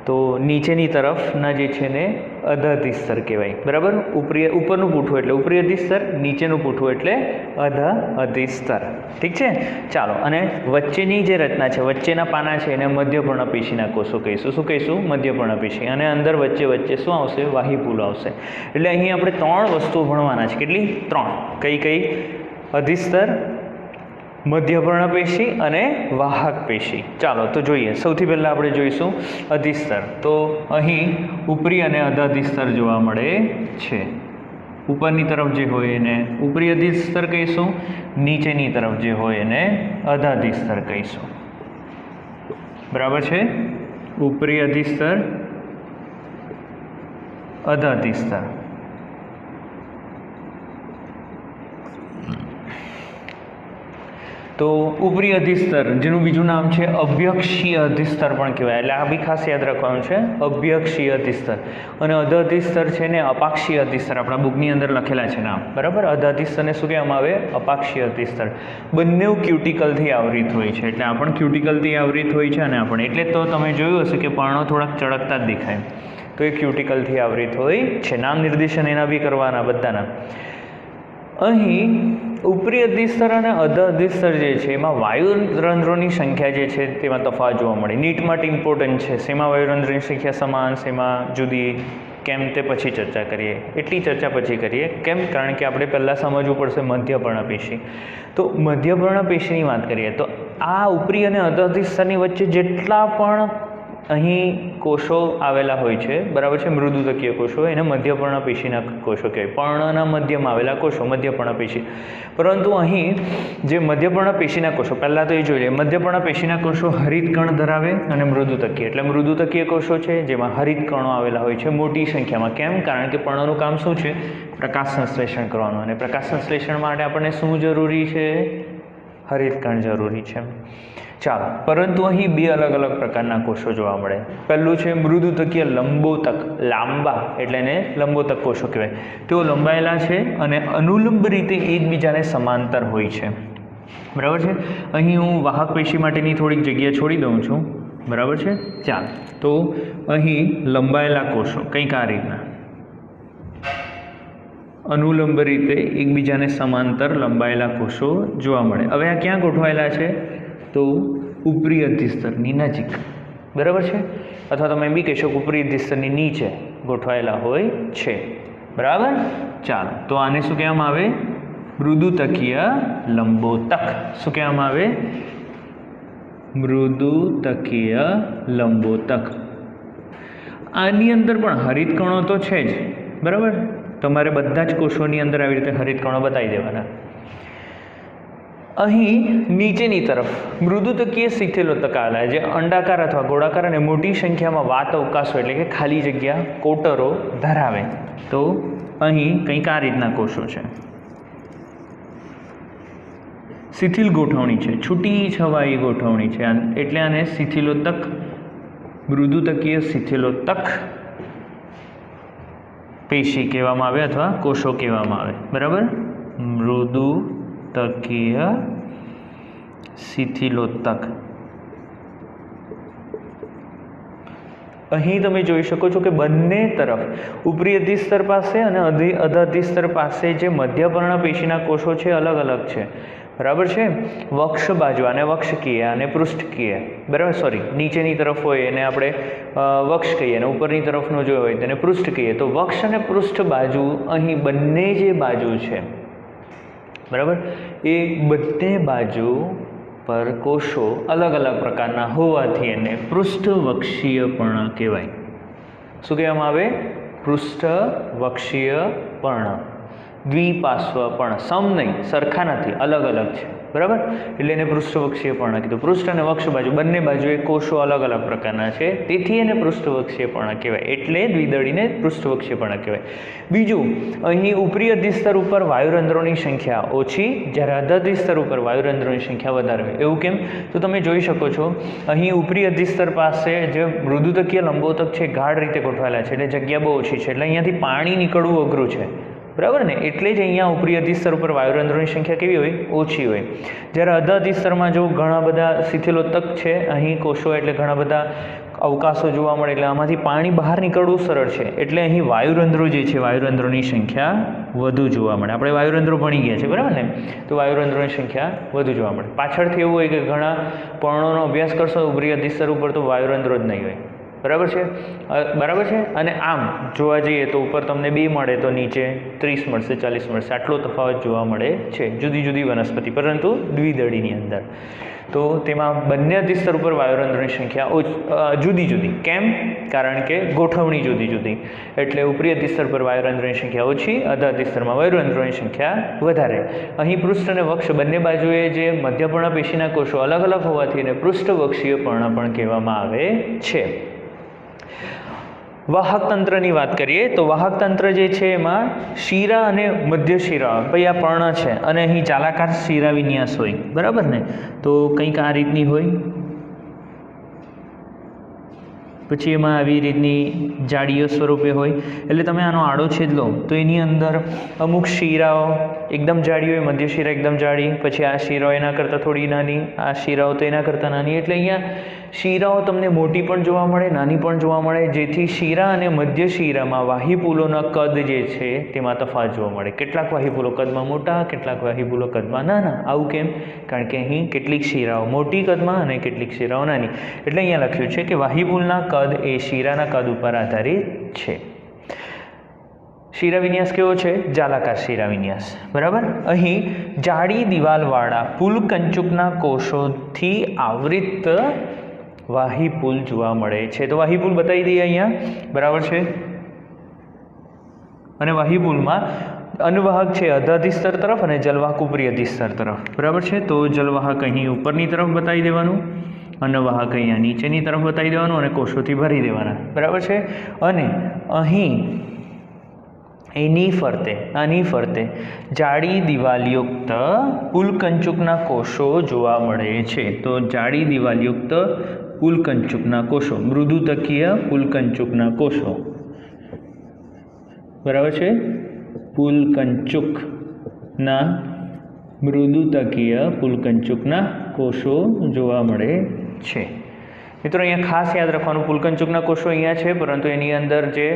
તો નીચેની તરફના જે છે ને અધઅધિસ્તર કહેવાય. બરાબર. ઉપરનું પૂઠું એટલે ઉપરી અધિસ્તર, નીચેનું પૂઠું એટલે અધઅધિસ્તર. ઠીક છે. ચાલો, અને વચ્ચેની જે રચના છે, વચ્ચેના પાના છે, એને મધ્યપર્ણપેશીના કોષો કહીશું. શું કહીશું? મધ્યપર્ણપેશી. અને અંદર વચ્ચે શું આવશે? વાહીપુલ આવશે. એટલે અહીં આપણે 3 વસ્તુઓ ભણવાના છે. કેટલી? 3. કઈ? અધિસ્તર, મધ્યપર્ણપેશી અને વાહક પેશી. ચાલો તો જોઈએ. સૌથી પહેલાં આપણે જોઈશું અધિસ્તર. તો અહીં ઉપરી અને અધઅધિસ્તર જોવા મળે છે. ઉપરની તરફ જે હોય એને ઉપરી અધિસ્તર કહીશું, નીચેની તરફ જે હોય એને અધઅધિસ્તર કહીશું. બરાબર છે. ઉપરી અધિસ્તર, અધઅધિસ્તર. તો ઉપરી અધિસ્તર, જેનું બીજું નામ છે અભ્યક્ષીય અધિસ્તર પણ કહેવાય. એટલે આ બી ખાસ યાદ રાખવાનું છે, અભ્યક્ષીય અધિસ્તર. અને અધઅધિસ્તર છે ને અપાક્ષીય અધિસ્તર, આપણા બુકની અંદર લખેલા છે નામ, બરાબર. અધઅધિસ્તરને શું કહેવામાં આવે? અપાક્ષીય અધિસ્તર. બંને ક્યુટિકલથી આવૃત હોય છે. એટલે આ પણ ક્યુટિકલથી આવૃત હોય છે અને આ પણ. એટલે તો તમે જોયું હશે કે પર્ણો થોડાક ચળકતા જ દેખાય, તો એ ક્યુટિકલથી આવૃત હોય છે. નામ નિર્દેશન એના બી કરવાના બધાના. અહીં ઉપરી અધિસ્તર અને અધઅધિસ્તર જે છે એમાં વાયુરંધ્રોની સંખ્યા જે છે તેમાં તફાવત જોવા મળે. નીટ માટે ઇમ્પોર્ટન્ટ છે. શેમાં વાયુરંધ્રોની સંખ્યા સમાન, શેમાં જુદી, કેમ તે પછી ચર્ચા કરીએ. એટલી ચર્ચા પછી કરીએ. કેમ? કારણ કે આપણે પહેલાં સમજવું પડશે મધ્યપર્ણપેશી. તો મધ્યપર્ણપેશીની વાત કરીએ તો આ ઉપરી અને અધઅધિસ્તરની વચ્ચે જેટલા પણ અહીં કોષો આવેલા હોય છે, બરાબર છે, મૃદુતકીય કોષો, એને મધ્યપર્ણપેશીના કોષો કહેવાય. પર્ણના મધ્યમાં આવેલા કોષો મધ્યપર્ણપેશી. પરંતુ અહીં જે મધ્યપર્ણપેશીના કોષો, પહેલાં તો એ જોઈ લઈએ. મધ્યપર્ણપેશીના કોષો હરિતકણ ધરાવે અને મૃદુતકીય, એટલે મૃદુતકીય કોષો છે જેમાં હરિતકણો આવેલા હોય છે મોટી સંખ્યામાં. કેમ? કારણ કે પર્ણનું કામ શું છે? પ્રકાશ સંશ્લેષણ કરવાનું. અને પ્રકાશ સંશ્લેષણ માટે આપણને શું જરૂરી છે? હરિતકણ જરૂરી છે. ચાલો, પરંતુ અહીં 2 અલગ અલગ પ્રકારના કોષો જોવા મળે. પહેલું છે મૃદુતકીય લંબોતક, લાંબા, એટલે એને લંબોતક કોષો કહેવાય. તેઓ લંબાયેલા છે અને અનુલંબ રીતે એકબીજાને સમાંતર હોય છે. બરાબર છે. અહીં હું વાહક પેશી માટેની થોડીક જગ્યા છોડી દઉં છું, બરાબર છે. ચાલો, તો અહીં લંબાયેલા કોષો કંઈક આ રીતના અનુલંબ રીતે એકબીજાને સમાંતર લંબાયેલા કોષો જોવા મળે. હવે આ ક્યાં ગોઠવાયેલા છે? તો ઉપરી અધિસ્તરની નજીક, બરાબર છે. અથવા તમે એમ બી કહેશો કે ઉપરી અધિસ્તરની નીચે ગોઠવાયેલા હોય છે, બરાબર. ચાલો, તો આને શું કહેવામાં આવે? મૃદુતકીય લંબોતક. શું કહેવામાં આવે? મૃદુતકીય લંબોતક. આની અંદર પણ હરિતકણો તો છે જ, બરાબર. તમારે બધા જ કોષોની અંદર આવી રીતે હરિતકણો બતાવી દેવાના. અહીં નીચેની તરફ મૃદુતકીય શિથિલોતક આવેલા, જે અંડાકાર અથવા ગોળાકાર અને મોટી સંખ્યામાં વાત અવકાશો એટલે કે ખાલી જગ્યા કોટરો ધરાવે. તો અહીં કંઈક આ રીતના કોષો છે. શિથિલ ગોઠવણી છે, છૂટી છવાઈ ગોઠવણી છે, એટલે આને શિથિલોતક, મૃદુતકીય શિથિલોતક પેશી કહેવામાં આવે અથવા કોષો કહેવામાં આવે. બરાબર. મૃદુતકીય શિથિલોતક. અહીં તમે જોઈ શકો છો કે બંને તરફ ઉપરી અધિસ્તર પાસે અને અધાધિસ્તર પાસે જે મધ્યપર્ણ પેશીના કોષો છે અલગ અલગ છે. બરાબર છે. વક્ષ બાજુ આને વક્ષકીય અને પૃષ્ઠકીય. બરાબર. સોરી, નીચેની તરફ હોય એને આપણે વક્ષ કહીએ અને ઉપરની તરફનો જો હોય તેને પૃષ્ઠ કહીએ. તો વક્ષ અને પૃષ્ઠ બાજુ અહીં બંને જે બાજુ છે, બરાબર, એ બંને બાજુ પર કોષો અલગ અલગ પ્રકારના હોવાથી એને પૃષ્ઠવક્ષીયપર્ણ કહેવાય. શું કહેવામાં આવે? પૃષ્ઠવક્ષીયપર્ણ. દ્વિપાર્શ્વપર્ણ. સમ નહીં, સરખા નથી, અલગ અલગ છે. બરાબર. એટલે એને પૃષ્ઠવક્ષીયપર્ણ કીધું. પૃષ્ઠ અને વક્ષ બાજુ બંને બાજુએ કોષો અલગ અલગ પ્રકારના છે, તેથી એને પૃષ્ઠવક્ષીયપર્ણ કહેવાય. એટલે દ્વિદળીને પૃષ્ઠવક્ષીયપર્ણ કહેવાય. બીજું, અહીં ઉપરી અધિસ્તર ઉપર વાયુરંધ્રોની સંખ્યા ઓછી, જ્યારે અધાધિસ્તર ઉપર વાયુરંધ્રોની સંખ્યા વધારે હોય. એવું કેમ? તો તમે જોઈ શકો છો અહીં ઉપરી અધિસ્તર પાસે જે મૃદુતકીય લંબોતક છે ગાઢ રીતે ગોઠવાયેલા છે, એટલે જગ્યા બહુ ઓછી છે, એટલે અહીંયાથી પાણી નીકળવું અઘરું છે. બરાબર ને? એટલે જ અહીંયા ઉપરી અધિસ્તર ઉપર વાયુરંધ્રોની સંખ્યા કેવી હોય? ઓછી હોય. જ્યારે અધાધિસ્તરમાં જો ઘણા બધા શિથિલોતક છે અહીં કોષો, એટલે ઘણા બધા અવકાશો જોવા મળે, એટલે આમાંથી પાણી બહાર નીકળવું સરળ છે, એટલે અહીં વાયુરંધ્રો જે છે વાયુરંધ્રોની સંખ્યા વધુ જોવા મળે. આપણે વાયુરંધ્રો ભણી ગયા છે, બરાબર ને? તો વાયુરંધ્રોની સંખ્યા વધુ જોવા મળે. પાછળથી એવું હોય કે ઘણા પર્ણોનો અભ્યાસ કરશો ઉપરી અધિસ્તર ઉપર તો વાયુરંધ્રો જ નહીં હોય. બરાબર છે. બરાબર છે. અને આમ જોવા જઈએ તો ઉપર તમને 2 મળે તો નીચે 30 મળશે, 40 મળશે, આટલો તફાવત જોવા મળે છે જુદી જુદી વનસ્પતિ, પરંતુ દ્વિદળીની અંદર. તો તેમાં બંને અધિસ્તર ઉપર વાયુરંધ્રોની સંખ્યા જુદી જુદી. કેમ? કારણ કે ગોઠવણી જુદી જુદી. એટલે ઉપરી અધિસ્તર પર વાયુરંધ્રોની સંખ્યા ઓછી, અધા અધિસ્તરમાં વાયુરંધ્રોની સંખ્યા વધારે. અહીં પૃષ્ઠ અને વક્ષ બંને બાજુએ જે મધ્યપર્ણ પેશીના કોષો અલગ અલગ હોવાથી એને પૃષ્ઠવક્ષીયપર્ણ પણ કહેવામાં આવે છે. વાહક તંત્રની વાત કરીએ તો વાહક તંત્ર જે છે એમાં શિરા અને મધ્ય શિરા, ભાઈ આ પર્ણ છે અને અહીં જાલાકાર શિરા વિન્યાસ હોય. બરાબર ને? તો કંઈક આ રીતની હોય. પછી એમાં આવી રીતની જાડીઓ સ્વરૂપે હોય. એટલે તમે આનો આડો છેદ લો તો એની અંદર અમુક શિરાઓ એકદમ જાડી હોય, મધ્ય શિરા એકદમ જાડી, પછી આ શિરાઓ એના કરતાં થોડી નાની, આ શિરાઓ તો એના કરતાં નાની. એટલે અહીંયા શિરાઓ તમને મોટી પણ જોવા મળે, નાની પણ જોવા મળે, જેથી શિરા અને મધ્ય શિરામાં વાહિપુલોના કદ જે છે તેમાં તફાવત જોવા મળે. કેટલાક વાહિપુલો કદમાં મોટા, કેટલાક વાહિપુલો કદમાં નાના. આવું કેમ? કારણ કે અહીં કેટલીક શિરાઓ મોટી કદમાં અને કેટલીક શિરાઓ નાની. એટલે અહીંયા લખ્યું છે કે વાહિપુલના કદ એ શિરાના કદ ઉપર આધારિત છે. શિરા વિન્યાસ કેવો છે? જાલાકાર શિરા વિન્યાસ. બરાબર. અહીં જાડી દિવાલવાળા પુલકંચુકના કોષોથી આવૃત વાહિપુલ જોવા મળે છે. તો વાહિપુલ બતાવી દઈએ અહીંયા. બરાબર છે. અને વાહિપુલમાં અન્નવાહક છે અધાધિસ્તર તરફ અને જલવાહક ઉપરી અધિસ્તર તરફ. બરાબર છે. તો જલવાહક અહીં ઉપરની તરફ બતાવી દેવાનું, અન્નવાહક અહીંયા નીચેની તરફ બતાવી દેવાનું અને કોષોથી ભરી દેવાના. બરાબર છે. અને અહીં આની ફરતે જાડી દિવાલયુક્ત પુલકંચુકના કોષો જોવા મળે છે. તો જાડી દિવાલયુક્ત પુલકંચુકના કોષો, મૃદુતકીય પુલકંચુકના કોષો. બરાબર છે. મૃદુતકીય પુલકંચુકના કોષો જોવા મળે છે. મિત્રો અહીંયા ખાસ યાદ રાખવાનું, પુલકંચુકના કોષો અહીંયા છે, પરંતુ એની અંદર જે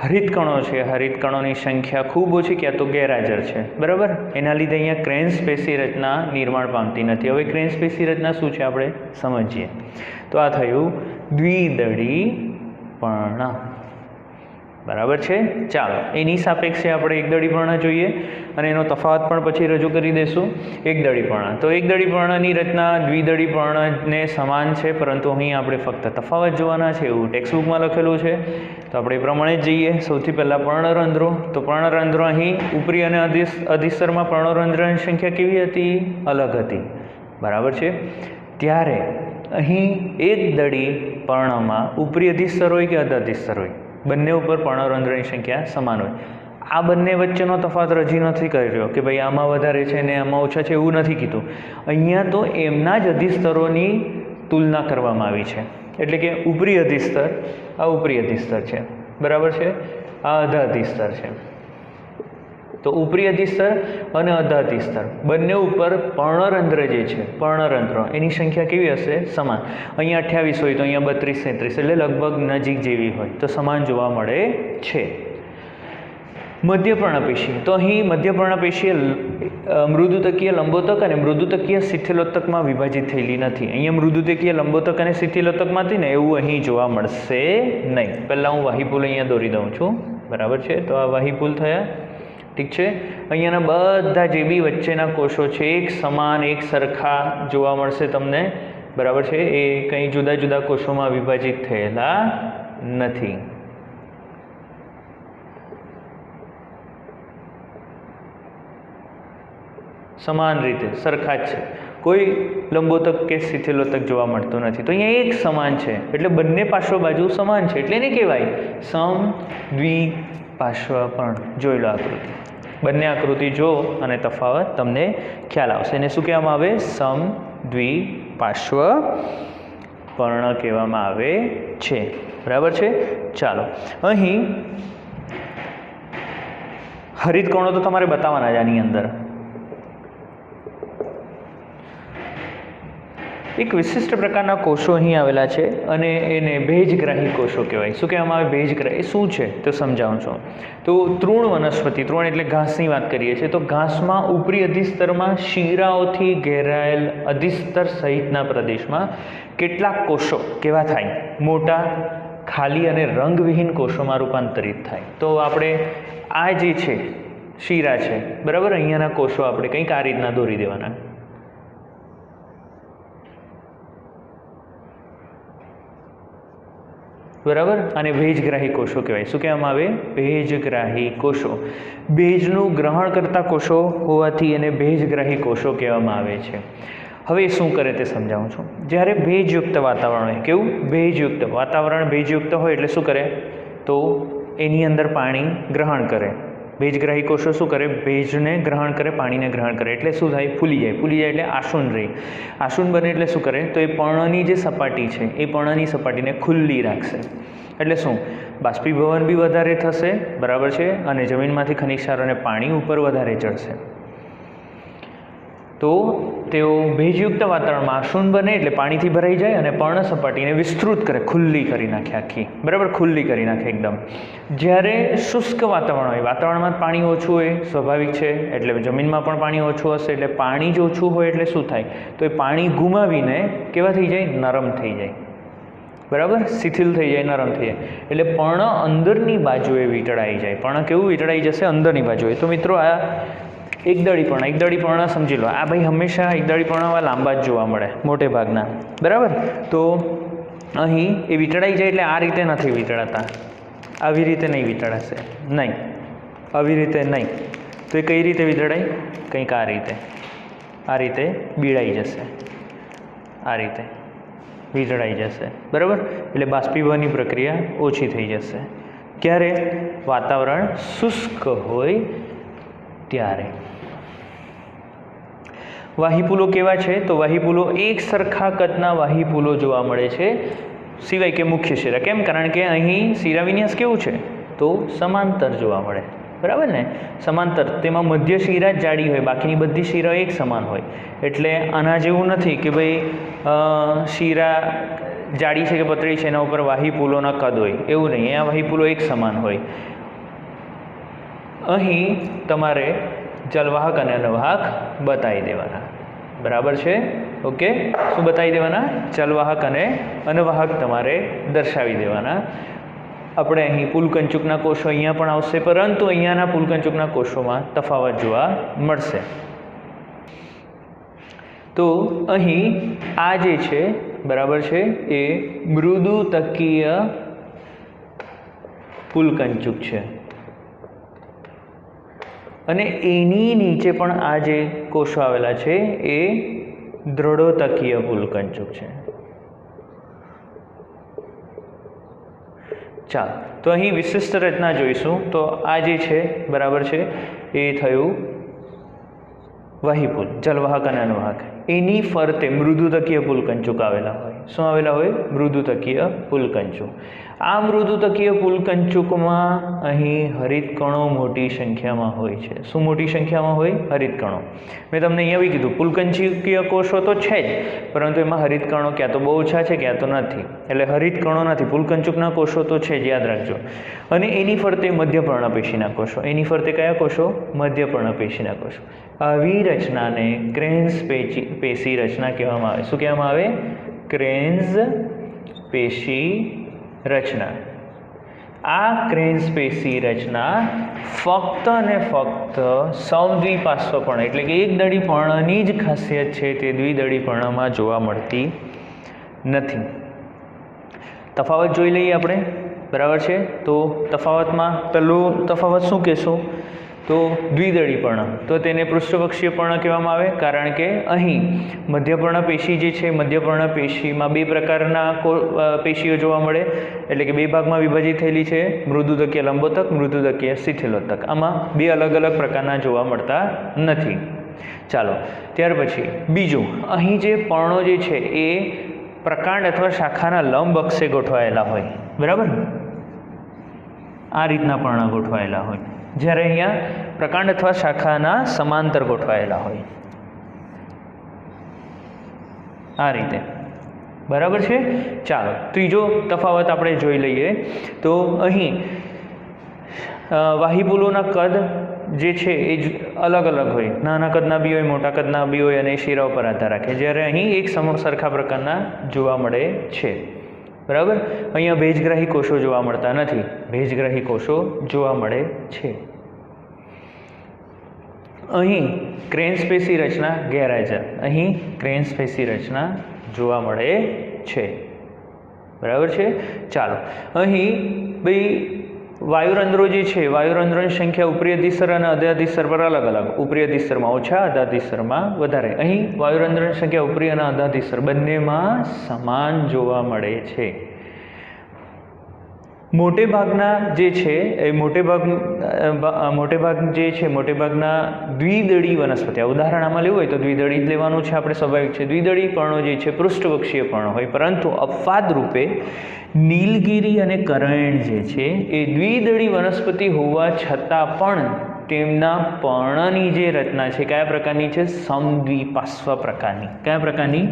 હરિતકણો છે, હરિતકણોની સંખ્યા ખૂબ ઓછી ક્યાં તો ગેરહાજર છે. બરાબર. એના લીધે અહીંયા ક્રેન્સ પેશી રચના નિર્માણ પામતી નથી. હવે ક્રેન્સ પેશી રચના શું છે આપણે સમજીએ. તો આ થયું દ્વિદળી પર્ણ. બરાબર છે. ચાલો એની સાપેક્ષે આપણે એકદળી પર્ણ જોઈએ અને એનો તફાવત પણ પછી રજૂ કરી દઈશું. એકદળી પર્ણ, તો એકદળી પર્ણની રચના દ્વિદળી પર્ણને સમાન છે, પરંતુ અહીં આપણે ફક્ત તફાવત જોવાના છે એવું ટેક્સ્ટબુકમાં લખેલું છે. તો આપણે એ પ્રમાણે જ જઈએ. સૌથી પહેલાં પર્ણરંધ્રો. તો પર્ણરંધ્રો અહીં ઉપરી અને અધિસ્તરમાં પર્ણરંધ્રની સંખ્યા કેવી હતી? અલગ હતી. બરાબર છે. ત્યારે અહીં એકદળી પર્ણમાં ઉપરી અધિસ્તર હોય કે અધ અધિસ્તર હોય, બંને ઉપર પર્ણરંધ્રની સંખ્યા સમાન હોય. આ બંને વચ્ચેનો તફાવત રજી નથી કર્યો કે ભાઈ આમાં વધારે છે ને આમાં ઓછા છે, એવું નથી કીધું. અહીંયા તો એમના જ અધિસ્તરોની તુલના કરવામાં આવી છે. એટલે કે ઉપરી અધિસ્તર, આ ઉપરી અધિસ્તર છે, બરાબર છે, આ અધ અધિસ્તર છે. તો ઉપરી અધિસ્તર અને અધ અધિસ્તર બંને ઉપર પર્ણરંધ્ર જે છે, પર્ણરંધ્ર એની સંખ્યા કેવી હશે? સમાન. અહીંયા 28 હોય તો અહીંયા 32 33, એટલે લગભગ નજીક જેવી હોય, તો સમાન જોવા મળે છે. મધ્યપર્ણપેશી. તો અહીં મધ્યપર્ણપેશી મૃદુતકીય લંબોતક અને મૃદુતકીય શિથિલોતકમાં વિભાજિત થયેલી નથી. અહીંયા મૃદુતકીય લંબોતક અને શિથિલોતકમાં હતી ને એવું અહીં જોવા મળશે નહીં. પહેલાં હું વાહીપુલ અહીંયા દોરી દઉં છું. બરાબર છે. તો આ વાહીપુલ થયા. ઠીક છે. અહીંયાના બધા જે બી વચ્ચેના કોષો છે એક સમાન, એક સરખા જોવા મળશે તમને. બરાબર છે. એ કંઈ જુદા જુદા કોષોમાં વિભાજિત થયેલા નથી. સમાન રીતે સરખા જ છે. કોઈ લંબોતક કે શિથિલોતક જોવા મળતું નથી. તો અહીંયા એક સમાન છે એટલે બંને પાર્શ્વ બાજુ સમાન છે, એટલે એને કહેવાય સમ દ્વિપાર્શ્વપર્ણ. જોઈ લો આકૃતિ. બંને આકૃતિ જો અને તફાવત તમને ખ્યાલ આવશે. એને શું કહેવામાં આવે? સમ દ્વિપાર્શ્વપર્ણ કહેવામાં આવે છે. બરાબર છે. ચાલો અહીં હરિતકણો તો તમારે બતાવવાના જ આની અંદર. એક વિશિષ્ટ પ્રકારના કોષો અહીં આવેલા છે અને એને ભેજગ્રાહી કોષો કહેવાય. શું કહેવામાં આવે? ભેજગ્રાહી. એ શું છે તો સમજાવું છું. તો તૃણ વનસ્પતિ, તૃણ એટલે ઘાસની વાત કરીએ છીએ, તો ઘાસમાં ઉપરી અધિસ્તરમાં શીરાઓથી ઘેરાયેલ અધિસ્તર સહિતના પ્રદેશમાં કેટલાક કોષો કેવા થાય? મોટા, ખાલી અને રંગવિહીન કોષોમાં રૂપાંતરિત થાય. તો આપણે આ જે છે શીરા છે, બરાબર, અહીંયાના કોષો આપણે કંઈક આ રીતના દોરી દેવાના. બરાબર. અને ભેજગ્રાહી કોષો કહેવાય. શું કહેવામાં આવે? ભેજગ્રાહી કોષો. ભેજનું ગ્રહણ કરતા કોષો હોવાથી એને ભેજગ્રાહી કોષો કહેવામાં આવે છે. હવે શું કરે તે સમજાવું છું. જ્યારે ભેજયુક્ત વાતાવરણ હોય, કેવું? ભેજયુક્ત વાતાવરણ. ભેજયુક્ત હોય એટલે શું કરે? તો એની અંદર પાણી ગ્રહણ કરે. ભેજગ્રાહી કોષો શું કરે? ભેજને ગ્રહણ કરે, પાણીને ગ્રહણ કરે. એટલે શું થાય? ફૂલી જાય. ફૂલી જાય એટલે આસુન રહે. આસુન બને એટલે શું કરે? તો એ પર્ણની જે સપાટી છે એ પર્ણની સપાટીને ખુલ્લી રાખશે. એટલે શું? બાષ્પીભવન બી વધારે થશે. બરાબર છે. અને જમીનમાંથી ખનિજ ક્ષાર અને પાણી ઉપર વધારે ચડશે. તો તેઓ ભેજયુક્ત વાતાવરણમાં આસુન બને એટલે પાણીથી ભરાઈ જાય અને પર્ણ સપાટીને વિસ્તૃત કરે, ખુલ્લી કરી નાખે આખી. બરાબર, ખુલ્લી કરી નાખે એકદમ. જ્યારે શુષ્ક વાતાવરણ હોય, વાતાવરણમાં પાણી ઓછું હોય, સ્વાભાવિક છે, એટલે જમીનમાં પણ પાણી ઓછું હશે. એટલે પાણી જ ઓછું હોય એટલે શું થાય? તો એ પાણી ગુમાવીને કેવા થઈ જાય? નરમ થઈ જાય. બરાબર, શિથિલ થઈ જાય, નરમ થઈ જાય. એટલે પર્ણ અંદરની બાજુએ વીંટળાઈ જાય. પર્ણ કેવું વીંટળાઈ જશે? અંદરની બાજુએ. તો મિત્રો આ એકદળી પર્ણ, એકદળી પર્ણ સમજી લો. આ ભાઈ હંમેશા એકદળી પર્ણ લાંબા જ જોવા મળે મોટે ભાગના. બરાબર. તો અહીં એ વીંટળાઈ જાય એટલે આ રીતે નથી વીંટળાતા. આવી રીતે નહીં વીંટળાશે, નહીં, આવી રીતે નહીં. તો એ કઈ રીતે વીંટળાય? કંઈક આ રીતે, આ રીતે બીડાઈ જશે, આ રીતે વીંટળાઈ જશે. બરાબર. એટલે બાષ્પીભવનની પ્રક્રિયા ઓછી થઈ જશે. ક્યારે? વાતાવરણ શુષ્ક હોય ત્યારે. વાહીપુલો કેવા છે? તો વાહીપુલો એક સરખા કદના વાહીપુલો જોવા મળે છે, સિવાય કે મુખ્ય શિરા. કેમ? કારણ કે અહીં શિરા વિન્યાસ કેવું છે? તો સમાંતર જોવા મળે. બરાબર ને? સમાંતર. તેમાં મધ્ય શિરા જ જાડી હોય, બાકીની બધી શિરા એક સમાન હોય. એટલે આના જેવું નથી કે ભાઈ શિરા જાડી છે કે પતળી છે એના ઉપર વાહીપુલોના કદ હોય, એવું નહીં. આ વાહીપુલો એક સમાન હોય. અહીં તમારે જલવાહક અને અનવાહક બતાવી દેવાના. બરાબર છે. ઓકે. શું બતાવી દેવાના? જલવાહક અને અનવાહક તમારે દર્શાવી દેવાના. આપણે અહીં પુલકંચુકના કોષો અહીંયા પણ આવશે, પરંતુ અહીંયાના પુલકંચુકના કોષોમાં તફાવત જોવા મળશે. તો અહીં આ જે છે બરાબર છે એ મૃદુતકીય પુલકંચુક છે, અને એની નીચે પણ આ જે કોષો આવેલા છે એ દ્રઢોતકીય પુલકંચુક છે. ચાલો, તો અહીં વિશિષ્ટ રચના જોઈશું. તો આ જે છે બરાબર છે એ થયું વાહીપુલ, જલવાહક અને અનુવાહક. એની ફરતે મૃદુતકીય પુલકંચુક આવેલા હોય. શું આવેલા હોય? મૃદુતકીય પુલકંચુક. આ મૃદુતકીય પુલકંચુકમાં અહીં હરિતકણો મોટી સંખ્યામાં હોય છે. શું મોટી સંખ્યામાં હોય? હરિતકણો. મેં તમને અહીંયા બી કીધું પુલકંચુકીય કોષો તો છે જ, પરંતુ એમાં હરિતકણો ક્યાં તો બહુ ઓછા છે, ક્યાં તો નથી. એટલે હરિતકણો નથી, પુલકંચુકના કોષો તો છે જ, યાદ રાખજો. અને એની ફરતે મધ્યપર્ણપેશીના કોષો. એની ફરતે કયા કોષો? મધ્યપર્ણપેશીના કોષો. આવી રચનાને ક્રેન્સ પેશી રચના કહેવામાં આવે. શું કહેવામાં આવે? ક્રેન્સ પેશી રચના. આ ક્રેન્સ પેશી રચના ફક્ત ને ફક્ત સમદ્વિપાર્શ્વપર્ણ એટલે કે એક દળી પર્ણની જ ખાસિયત છે, તે દ્વિદળી પર્ણમાં જોવા મળતી નથી. તફાવત જોઈ લઈએ આપણે, બરાબર છે. તો તફાવતમાં પહેલો તફાવત શું કહેશું? તો દ્વિદળી પર્ણ. તો તેને પૃષ્ઠવક્ષીય પર્ણ કહેવામાં આવે, કારણ કે અહીં મધ્યપર્ણ પેશી જે છે, મધ્યપર્ણ પેશીમાં બે પ્રકારના પેશીઓ જોવા મળે, એટલે કે બે ભાગમાં વિભાજિત થયેલી છે, મૃદુતકીય લંબોતક, મૃદુતકીય શિથિલોતક. આમાં બે અલગ અલગ પ્રકારના જોવા મળતા નથી. ચાલો, ત્યાર પછી બીજું, અહીં જે પર્ણો જે છે એ પ્રકાંડ અથવા શાખાના લંબ અક્ષે ગોઠવાયેલા હોય, બરાબર. આ રીતના પર્ણ ગોઠવાયેલા હોય, જ્યારે અહીંયા પ્રકાંડ અથવા શાખાના સમાંતર ગોઠવાયેલા હોય, આ રીતે, બરાબર છે. ચાલો, ત્રીજો તફાવત આપણે જોઈ લઈએ. તો અહીં વાહીપુલોના કદ જે છે એ અલગ અલગ હોય, નાના કદના બી હોય, મોટા કદના બી હોય, અને શિરા ઉપર આધાર રાખે, જ્યારે અહીં એક સરખા પ્રકારના જોવા મળે છે, બરાબર. અહીંયા ભેજગ્રાહી કોષો જોવા મળતા નથી, ભેજગ્રાહી કોષો જોવા મળે છે. અહીં ક્રેન્સ પેશી રચના ગેરહાજર, અહીં ક્રેન્સ પેશી રચના જોવા મળે છે, બરાબર છે. ચાલો, અહીં ભાઈ વાયુરંધ્રો જે છે, વાયુરંધ્રોની સંખ્યા ઉપરી અધિસ્તર અને અધ્ય અધિસ્તર પર અલગ અલગ. ઉપરી અધિસ્તરમાં ઓછા, અધ્ય અધિસ્તરમાં વધારે. અહીં વાયુરંધ્રોની સંખ્યા ઉપરી અને અધ્ય અધિસ્તર બંનેમાં સમાન જોવા મળે છે. મોટે ભાગના જે છે એ મોટે ભાગના દ્વિદળી વનસ્પતિ, ઉદાહરણ આમાં લેવું હોય તો દ્વિદળી જ લેવાનું છે આપણે, સ્વાભાવિક છે. દ્વિદળી પર્ણો જે છે પૃષ્ઠવક્ષીય પર્ણ હોય, પરંતુ અપવાદ રૂપે નીલગિરી અને કરૈણ જે છે એ દ્વિદળી વનસ્પતિ હોવા છતાં પણ તેમના પર્ણની જે રચના છે કયા પ્રકારની છે? સમદ્વિપાર્શ્વ પ્રકારની. કયા પ્રકારની?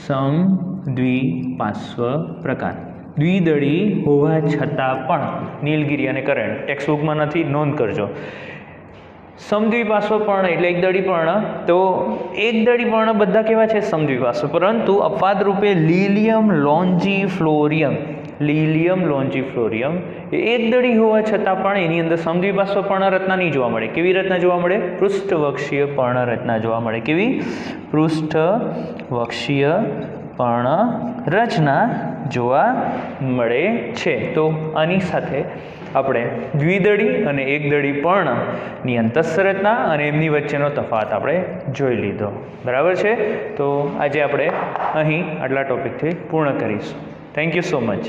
સમદ્વિપાર્શ્વ પ્રકાર. દ્વિદળી હોવા છતાં પણ નીલગિરી અને કરૈણ, ટેક્સ્ટબુકમાં નથી, નોંધ કરજો. સમદ્વિપાર્શ્વ પર્ણ એટલે એક દળી પર્ણ. તો એક દળી પર્ણ બધા કેવા છે? સમદ્વિપાર્શ્વ. પરંતુ અપવાદ રૂપે લીલિયમ લોન્જીફ્લોરિયમ એક દળી હોવા છતાં પણ એની અંદર સમદ્વિપાર્શ્વ પર્ણ રચના નહીં જોવા મળે. કેવી રચના જોવા મળે? પૃષ્ઠવક્ષીય પર્ણ રચના જોવા મળે. કેવી? પૃષ્ઠવક્ષીય પર્ણ રચના જોવા મળે છે. તો આની સાથે આપણે દ્વિદળી અને એકદળી પર્ણની અંતઃસંરચના અને એમની વચ્ચેનો તફાવત આપણે જોઈ લીધો, બરાબર છે. તો આજે આપણે અહીં આટલા ટોપિકથી પૂર્ણ કરીશું. Thank you so much.